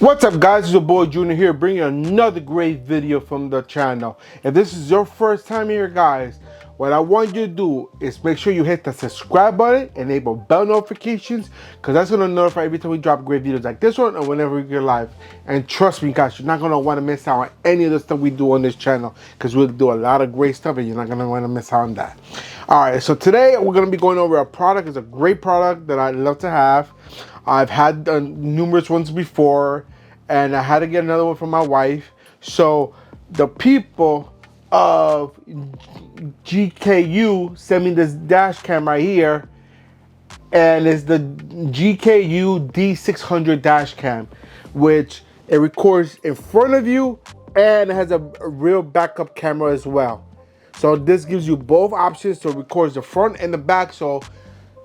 What's up guys, it's your boy Junior here bringing another great video from the channel. If this is your first time here guys, what I want you to do is make sure you hit the subscribe button, enable bell notifications, because that's going to notify every time we drop great videos like this one or whenever we get live. And trust me guys, you're not going to want to miss out on any of the stuff we do on this channel, because we'll do a lot of great stuff and you're not going to want to miss out on that. Alright, so today we're going to be going over a product. It's a great product that I love to have. I've had numerous ones before, and I had to get another one for my wife. So the people of GKU sent me this dash cam right here, and it's the GKU D600 dash cam, which it records in front of you and it has a real backup camera as well. So this gives you both options to record the front and the back, so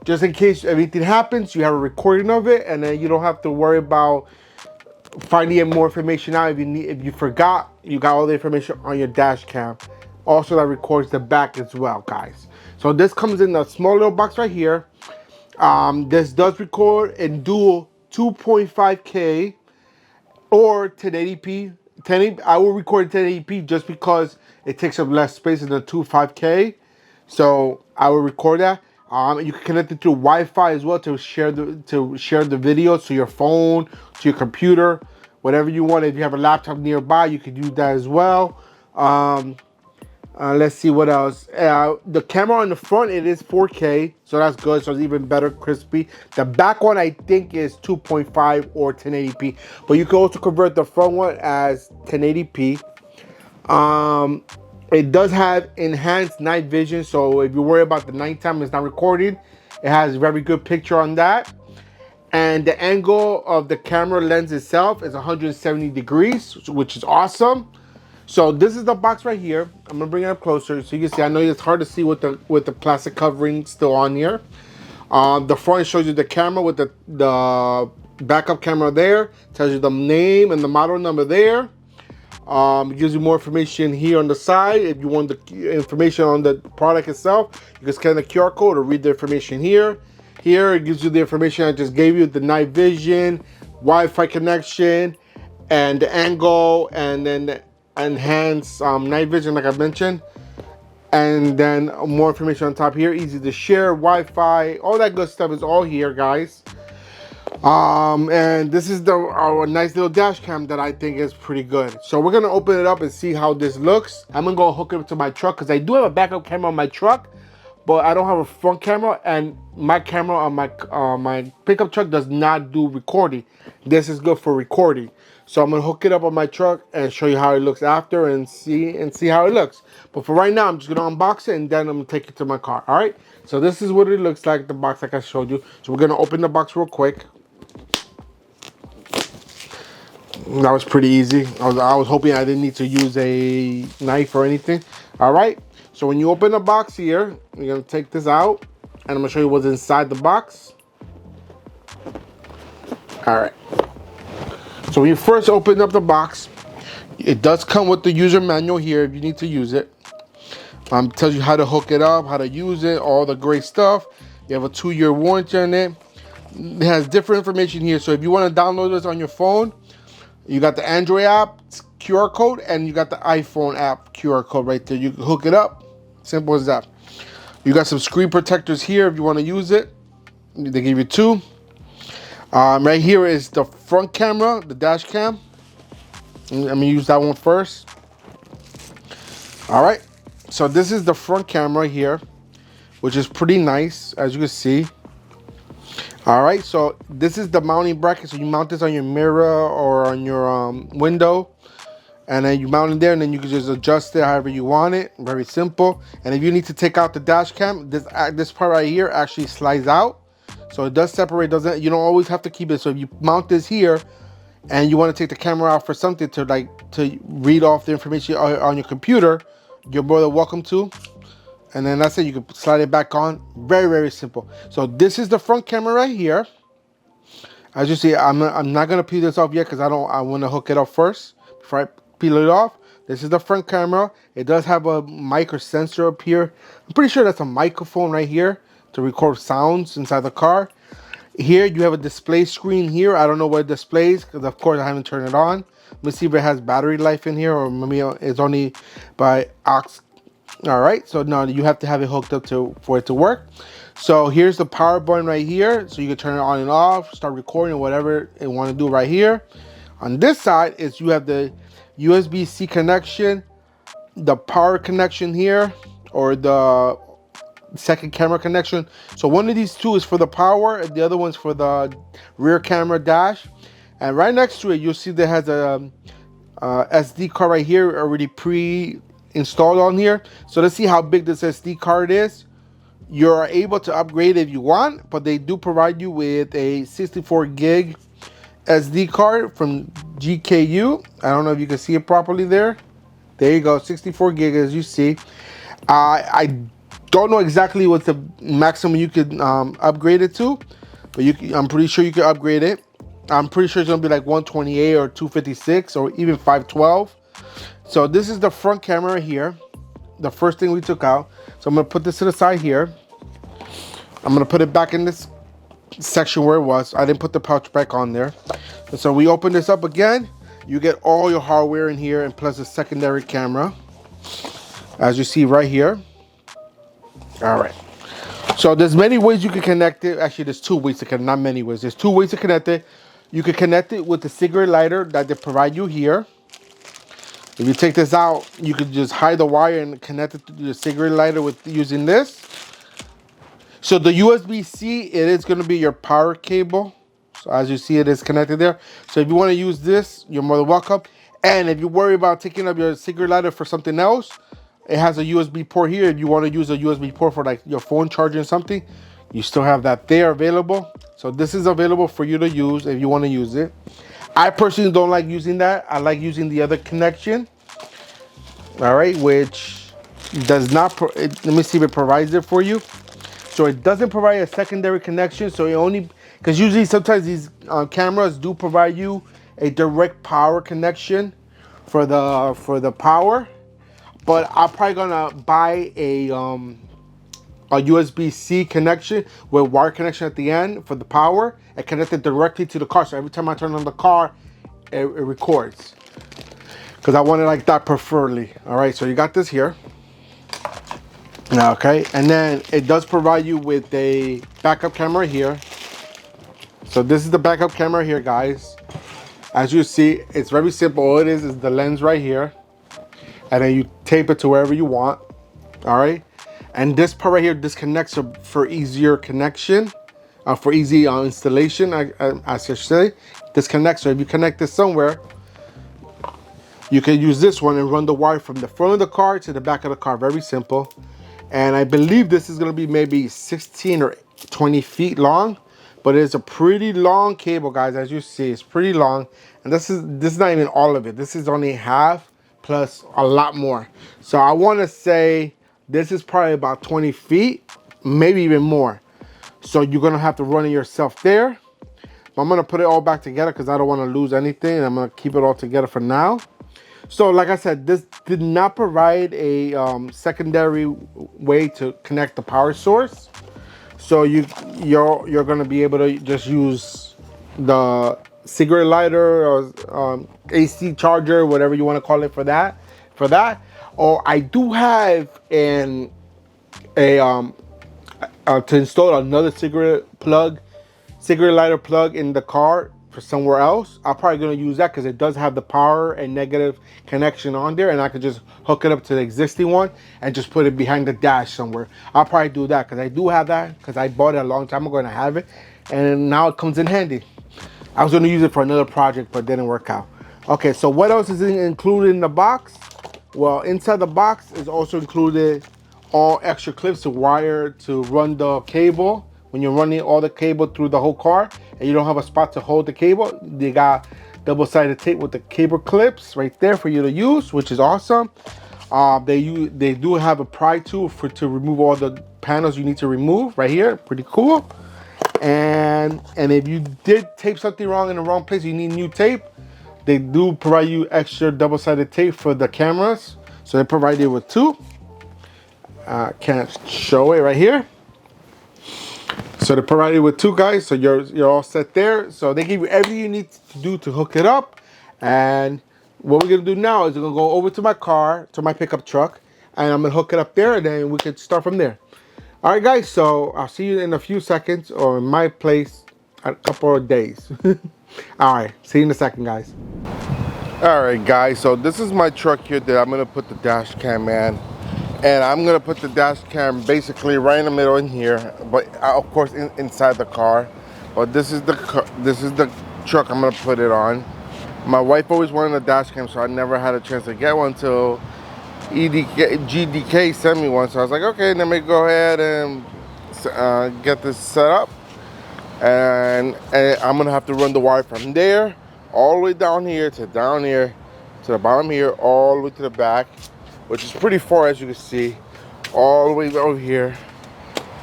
just in case anything happens, you have a recording of it, and then you don't have to worry about finding more information out. If you forgot, you got all the information on your dash cam. Also, that records the back as well, guys. So this comes in a small little box right here. This does record in dual 2.5K or 1080p. I will record 1080p just because it takes up less space than the 2.5K. So I will record that. You can connect it through Wi-Fi as well to share the videos to your phone, to your computer, whatever you want. If you have a laptop nearby, you can do that as well. Let's see what else. The camera on the front, it is 4K, so that's good. So it's even better, crispy. The back one, I think, is 2.5 or 1080p, but you can also convert the front one as 1080p. It does have enhanced night vision, so if you worry about the nighttime it's not recording, it has very good picture on that. And the angle of the camera lens itself is 170 degrees, which is awesome. So this is the box right here. I'm gonna bring it up closer so you can see. I know it's hard to see with the plastic covering still on here. The front shows you the camera with the backup camera there. Tells you the name and the model number there. It gives you more information here on the side. If you want the information on the product itself, you can scan the QR code or read the information here. Here it gives you the information I just gave you, the night vision, Wi-Fi connection, and the angle, and then the enhanced night vision like I mentioned. And then more information on top here, easy to share, Wi-Fi, all that good stuff is all here, guys. And this is our nice little dash cam that I think is pretty good. So we're gonna open it up and see how this looks. I'm gonna go hook it up to my truck because I do have a backup camera on my truck, but I don't have a front camera, and my camera on my pickup truck does not do recording. This is good for recording. So I'm gonna hook it up on my truck and show you how it looks after, and see how it looks. But for right now, I'm just gonna unbox it and then I'm gonna take it to my car. All right. So this is what it looks like, the box like I showed you. So we're gonna open the box real quick. That was pretty easy. I was hoping I didn't need to use a knife or anything. All right. So when you open the box here, you're gonna take this out, and I'm gonna show you what's inside the box. All right. So when you first open up the box, it does come with the user manual here if you need to use it. Tells you how to hook it up, how to use it, all the great stuff. You have a 2-year warranty on it. It has different information here. So if you want to download this on your phone, you got the Android app QR code, and you got the iPhone app QR code right there. You can hook it up. Simple as that. You got some screen protectors here if you want to use it. They give you 2. Right here is the front camera, the dash cam. I'm gonna use that one first. All right. So this is the front camera here, which is pretty nice, as you can see. All right, so this is the mounting bracket. So you mount this on your mirror or on your window, and then you mount it there, and then you can just adjust it however you want it. Very simple. And if you need to take out the dash cam, this part right here actually slides out, so it does separate. You don't always have to keep it. So if you mount this here and you want to take the camera out for something to read off the information on your computer, you're more than welcome to. And then that's it. You can slide it back on. Very, very simple. So this is the front camera right here. As you see, I'm not gonna peel this off yet because I want to hook it up first before I peel it off. This is the front camera. It does have a mic or sensor up here. I'm pretty sure that's a microphone right here to record sounds inside the car. Here you have a display screen here. I don't know what it displays because of course I haven't turned it on. Let me see if it has battery life in here, or maybe it's only by aux. All right, so now you have to have it hooked up to for it to work. So here's the power button right here, so you can turn it on and off, start recording, whatever you want to do right here. On this side is you have the USB-C connection, the power connection here, or the second camera connection. So one of these two is for the power and the other one's for the rear camera dash. And right next to it, you'll see that has a SD card right here already pre-installed on here. So let's see how big this SD card is. You're able to upgrade if you want, but they do provide you with a 64 gig SD card from GKU. I don't know if you can see it properly there. There you go, 64 gig as you see. I don't know exactly what the maximum you could upgrade it to, but I'm pretty sure you can upgrade it. I'm pretty sure it's gonna be like 128 or 256 or even 512. So this is the front camera here, the first thing we took out. So I'm gonna put this to the side here. I'm gonna put it back in this section where it was. I didn't put the pouch back on there. And so we open this up again. You get all your hardware in here and plus a secondary camera, as you see right here. All right. So there's many ways you can connect it. Actually, there's two ways to connect, not many ways. There's two ways to connect it. You can connect it with the cigarette lighter that they provide you here. If you take this out, you could just hide the wire and connect it to the cigarette lighter with using this. So the USB-C, it is going to be your power cable. So as you see, it is connected there. So if you want to use this, you're more than welcome. And if you worry about taking up your cigarette lighter for something else, it has a USB port here. If you want to use a USB port for like your phone charging something, you still have that there available. So this is available for you to use if you want to use it. I personally don't like using that. I like using the other connection. All right, which does not, let me see if it provides it for you. So it doesn't provide a secondary connection. So it only, because usually sometimes these cameras do provide you a direct power connection for the power. But I'm probably gonna buy a USB-C connection with wire connection at the end for the power and connect it directly to the car. So every time I turn on the car, it records. Because I want it like that preferably. All right, so you got this here. Okay, and then it does provide you with a backup camera here. So this is the backup camera here, guys. As you see, it's very simple. All it is the lens right here. And then you tape it to wherever you want. All right, and this part right here disconnects for easier connection, for easy installation, I should say. Disconnects. So if you connect this somewhere, you can use this one and run the wire from the front of the car to the back of the car. Very simple. And I believe this is going to be maybe 16 or 20 feet long, but it's a pretty long cable, guys. As you see, it's pretty long. And this is not even all of it. This is only half plus a lot more. So I want to say this is probably about 20 feet, maybe even more. So you're going to have to run it yourself there. But I'm going to put it all back together because I don't want to lose anything. I'm going to keep it all together for now. So like I said, this did not provide a secondary way to connect the power source. So you're going to be able to just use the cigarette lighter or AC charger, whatever you want to call it for that. Or I do have to install another cigarette lighter plug in the car for somewhere else. I'm probably going to use that because it does have the power and negative connection on there, and I could just hook it up to the existing one and just put it behind the dash somewhere. I'll probably do that because I do have that because I bought it a long time ago and I have it, and now it comes in handy. I was going to use it for another project, but it didn't work out. Okay, so what else is included in the box? Well, inside the box is also included all extra clips to wire to run the cable. When you're running all the cable through the whole car and you don't have a spot to hold the cable, they got double-sided tape with the cable clips right there for you to use, which is awesome. They do have a pry tool to remove all the panels you need to remove right here. Pretty cool. And if you did tape something wrong in the wrong place, you need new tape, they do provide you extra double-sided tape for the cameras. So they provide you with two. Can't show it right here. So they provided you with two guys, so you're all set there. So they give you everything you need to do to hook it up. And what we're gonna do now is we're gonna go over to my car, to my pickup truck, and I'm gonna hook it up there, and then we can start from there. All right, guys. So I'll see you in a few seconds, or in my place, a couple of days. All right. See you in a second, guys. All right, guys. So this is my truck here that I'm gonna put the dash cam in. And I'm gonna put the dash cam basically right in the middle in here, but of course inside the car. But this is the truck I'm gonna put it on. My wife always wanted a dash cam, so I never had a chance to get one until GDK sent me one. So I was like, okay, let me go ahead and get this set up. And I'm gonna have to run the wire from there all the way down here to the bottom here, all the way to the back, which is pretty far, as you can see, all the way over here.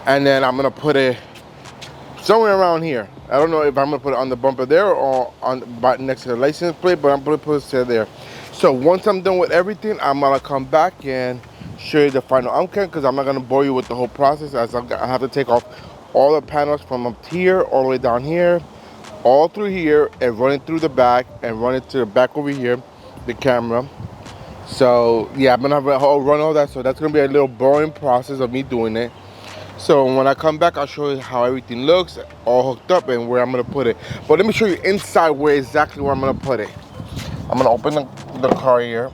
And then I'm gonna put it somewhere around here. I don't know if I'm gonna put it on the bumper there or next to the license plate, but I'm gonna put it there. So once I'm done with everything, I'm gonna come back and show you the final outcome, because I'm not gonna bore you with the whole process, as I have to take off all the panels from up here all the way down here, all through here, and run it through the back, and run it to the back over here, the camera. So yeah, I'm gonna run all that, so that's gonna be a little boring process of me doing it. So when I come back, I'll show you how everything looks, all hooked up, and where I'm gonna put it. But let me show you inside exactly where I'm gonna put it. I'm gonna open the car here.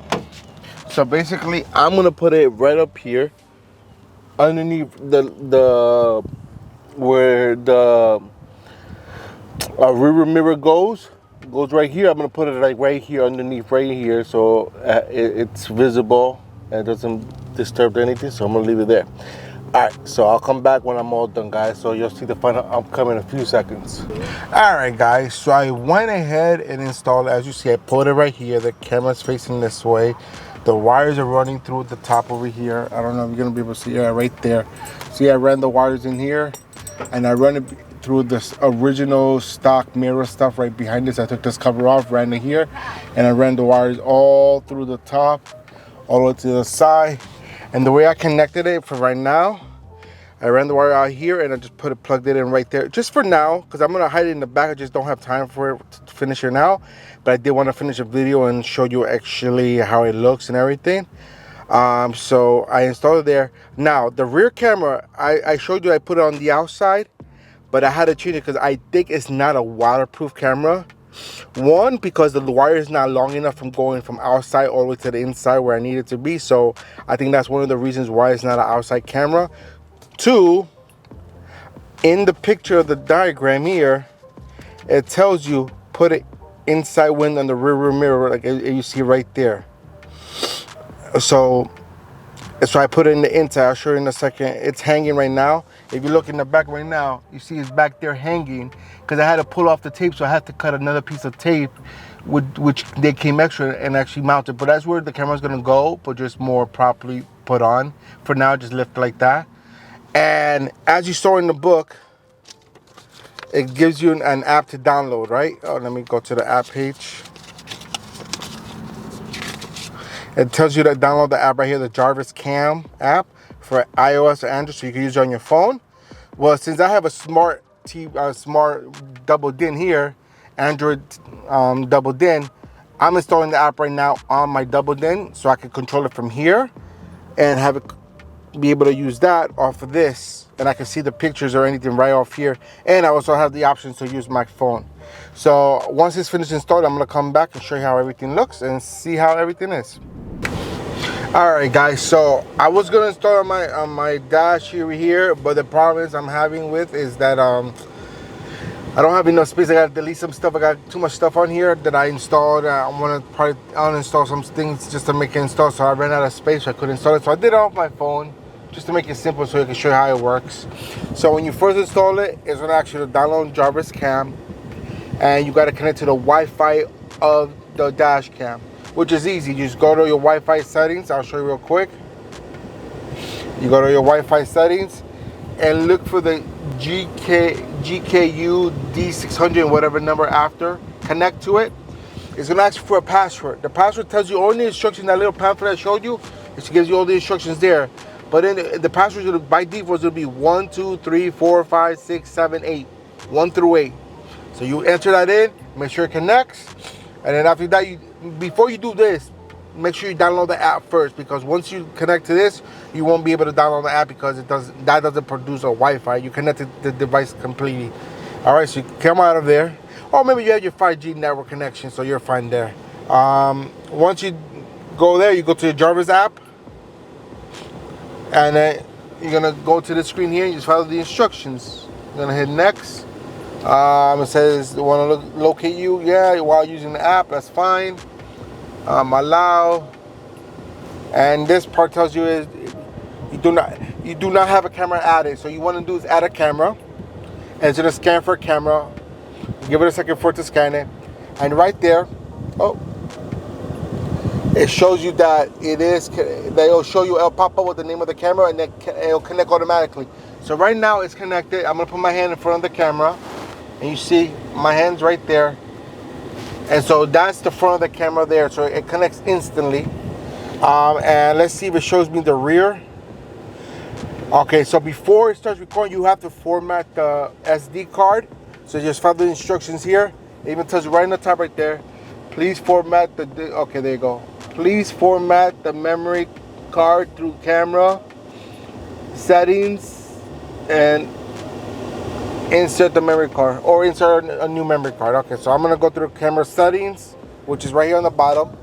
So basically, I'm gonna put it right up here, underneath where the rear mirror goes right here. I'm gonna put it like right here, underneath right here, so it's visible and it doesn't disturb anything. So I'm gonna leave it there. All right, so I'll come back when I'm all done, guys. So you'll see the final outcome in a few seconds. All right, guys. So I went ahead and installed it. As you see, I put it right here. The camera's facing this way. The wires are running through the top over here. I don't know if you're gonna be able to see it right there. See, I ran the wires in here, and I run it through this original stock mirror stuff right behind this. I took this cover off, ran it here, and I ran the wires all through the top, all the way to the side. And the way I connected it for right now, I ran the wire out here and I just plugged it in right there. Just for now, because I'm gonna hide it in the back. I just don't have time for it to finish it now. But I did want to finish the video and show you actually how it looks and everything. So I installed it there. Now, the rear camera, I showed you I put it on the outside, but I had to change it because I think it's not a waterproof camera. One, because the wire is not long enough from going from outside all the way to the inside where I need it to be. So I think that's one of the reasons why it's not an outside camera. Two, in the picture of the diagram here, it tells you put it inside wind on the rear mirror, like you see right there. So I put it in the inside. I'll show you in a second. It's hanging right now. If you look in the back right now, you see it's back there hanging because I had to pull off the tape, so I had to cut another piece of tape, which they came extra and actually mounted. But that's where the camera's gonna go, but just more properly put on. For now, just lift like that. And as you saw in the book, it gives you an app to download, right? Oh, let me go to the app page. It tells you to download the app right here, the Jarvis Cam app for iOS or Android, so you can use it on your phone. Well, since I have a smart double DIN here, Android double DIN, I'm installing the app right now on my double DIN so I can control it from here and have it be able to use that off of this, and I can see the pictures or anything right off here. And I also have the option to use my phone. So once it's finished installed, I'm gonna come back and show you how everything looks and see how everything is. All right, guys, so I was gonna install on my dash here, but the problem I'm having is that I don't have enough space. I gotta delete some stuff. I got too much stuff on here that I installed. I want to probably uninstall some things just to make it install. So I ran out of space, so I couldn't install it. So I did it off my phone just to make it simple, so I can show you how it works. So when you first install it, it's gonna ask you to download Jarvis Cam, and you gotta connect to the Wi-Fi of the dash cam, which is easy. You just go to your Wi-Fi settings. I'll show you real quick. You go to your Wi-Fi settings and look for the GKU D600, whatever number after. Connect to it. It's gonna ask you for a password. The password tells you all the instructions. That little pamphlet I showed you, it gives you all the instructions there. But then the passwords by default will be 1, 2, 3, 4, 5, 6, 7, 8, 1 through 8. So you enter that in, make sure it connects, and then after that, before you do this, make sure you download the app first, because once you connect to this, you won't be able to download the app because that doesn't produce a Wi-Fi. You connected the device completely. All right, so you come out of there, or maybe you have your 5G network connection, so you're fine there. Once you go there, you go to the Jarvis app, and then you're gonna go to the screen here. You just follow the instructions. You're gonna hit next. It says they want to locate you, yeah, while using the app. That's fine. Allow, and this part tells you is you do not have a camera added. So you want to do is add a camera, and it's gonna scan for a camera. Give it a second for it to scan it, and right there, it shows you that it'll show you, it'll pop up with the name of the camera, and then it'll connect automatically. So right now it's connected. I'm gonna put my hand in front of the camera, and you see my hand's right there. And so that's the front of the camera there. So it connects instantly. And let's see if it shows me the rear. Okay, so before it starts recording, you have to format the SD card. So just follow the instructions here. It even tells you right in the top right there. Please format okay, there you go. Please format the memory card through camera settings and insert the memory card, or insert a new memory card. Okay, so I'm gonna go through camera settings, which is right here on the bottom.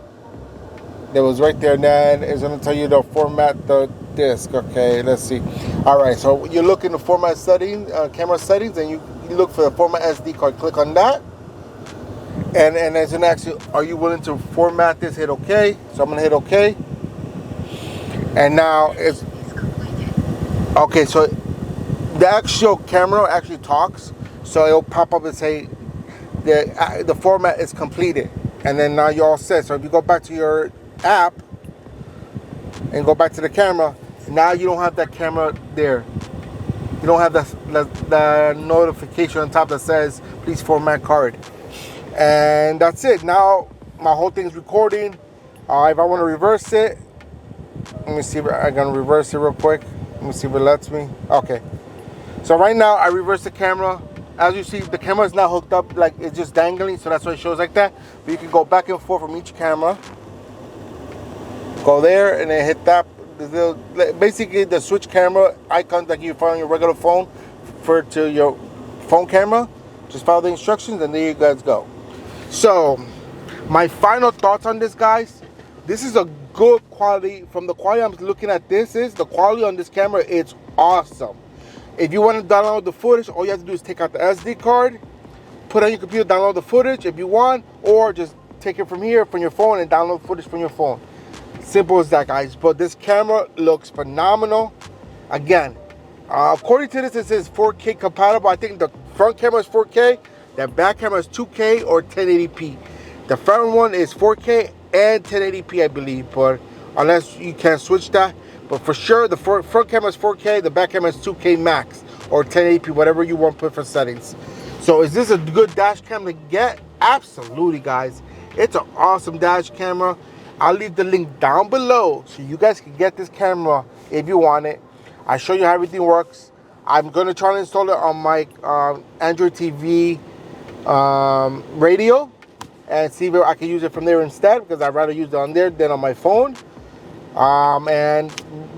That was right there, and then it's gonna tell you to format the disk. Okay, let's see. All right, so you look in the format settings, camera settings, and you look for the format SD card. Click on that, and it's gonna ask you, are you willing to format this? Hit OK. So I'm gonna hit OK, and now it's okay. So the actual camera actually talks, so it'll pop up and say the format is completed, and then now you're all set. So if you go back to your app and go back to the camera, now you don't have that camera there. You don't have the notification on top that says please format card, and that's it. Now my whole thing's recording. If I want to reverse it, let me see if I'm gonna reverse it real quick. Let me see if it lets me. Okay. So right now I reverse the camera. As you see, the camera is not hooked up, like it's just dangling, so that's why it shows like that. But you can go back and forth from each camera. Go there and then hit that. Basically the switch camera icon that you find on your regular phone to your phone camera. Just follow the instructions and there you guys go. So my final thoughts on this, guys. This is a good quality. From the quality I'm looking at, the quality on this camera, it's awesome. If you want to download the footage, all you have to do is take out the SD card, put it on your computer, download the footage if you want, or just take it from here, from your phone, and download footage from your phone. Simple as that, guys. But this camera looks phenomenal. Again, according to this, it says 4K compatible. I think the front camera is 4K, the back camera is 2K or 1080p. The front one is 4K and 1080p, I believe, but unless you can switch that. But for sure, the front camera is 4K, the back camera is 2K max or 1080p, whatever you want to put for settings. So is this a good dash cam to get? Absolutely, guys. It's an awesome dash camera. I'll leave the link down below so you guys can get this camera if you want it. I show you how everything works. I'm going to try to install it on my Android TV radio and see if I can use it from there instead, because I'd rather use it on there than on my phone. And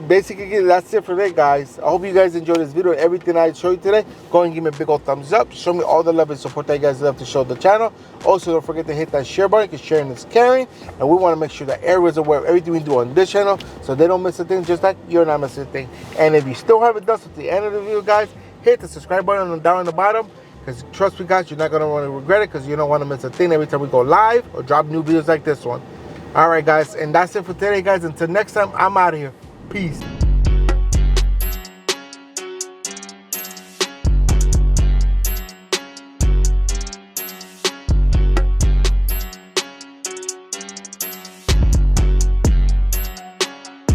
basically that's it for today, guys. I hope you guys enjoyed this video and everything I showed you today. Go and give me a big old thumbs up. Show me all the love and support that you guys love to show the channel. Also, don't forget to hit that share button, because sharing is caring, and we want to make sure that everyone's aware of everything we do on this channel, so they don't miss a thing, just like you're not missing a thing. And if you still haven't done so at the end of the video, guys, hit the subscribe button down on the bottom, because trust me, guys, you're not going to want to regret it, because you don't want to miss a thing every time we go live or drop new videos like this one. All right, guys, and that's it for today, guys. Until next time, I'm out of here. Peace.